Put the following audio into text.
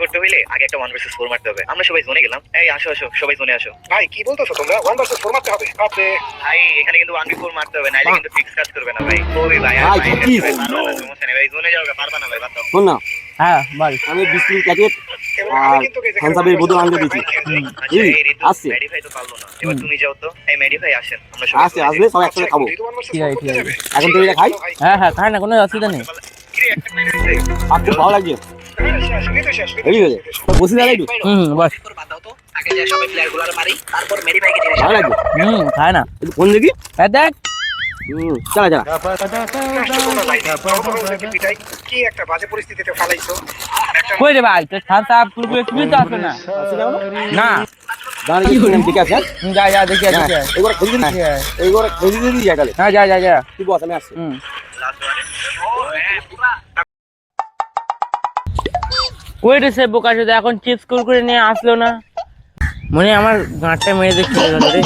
করতে হইলে আগে একটা 1 vs 4 মারতে হবে। আমরা সবাই জোনে গেলাম। এই আসো আসো সবাই জোনে আসো। ভাই কি বলতেছো তোমরা? 1 vs 4 মারতে হবে? আপনি ভাই এখানে কিন্তু 1v4 মারতে হবে, নাইলে কিন্তু ফিক্স কাজ করবে না ভাই। ওই ভাই আর ভাই, ভাই কি? সমস্যা নেই ভাই, জোনে যাও, পারবা না ভাই, বাদ দাও। শোন না, হ্যাঁ বল। আমি বিস্কুট প্যাকেট এবং আর আমি কিন্তু হ্যান্ডসাপের বোতল আনতে দিয়েছি। আচ্ছা এই ঋতু আসছে। মেডি ভাই তো পারলো না, এবার তুমি যাও তো। এই মেডি ভাই আসেন, আমরা আসলে সবাই একসাথে খাবো। ঠিক আছে, ঠিক আছে। এখন তুমি এটা খাই। হ্যাঁ হ্যাঁ খাই না, কোনো অসুবিধা নেই। আর খুব ভালো লাগছে। হেভি হয়েছে। তো বসে যাবে একটু। বস। আগে যে সবাই প্লেয়ারগুলো মারি, তারপর মেডি ভাইকে জিনিস ভালো লাগছে। খাই না। একটু ফোন দেখি। দেখ। চলা চলা। কি একটা বাজে পরিস্থিতিতে ফেলাইছো। কই রে ভাই, তোর ছাতা পুরোপুরি কিছু তো আসে না। না। দাঁড়িয়ে কি করলাম ঠিক আছে? যা যা দেখি দেখি। এইবার খুঁজে না। এইবার খুঁজে দিয়ে যা গেলে। হ্যাঁ যা যা যা। তুই বস আমি আসছি। কই রে সে বোকা চোদা, এখন চিপস কুরকুরে নিয়ে আসলো না। মনে হয় আমার গাঁটটা মেরে দেখতে রে।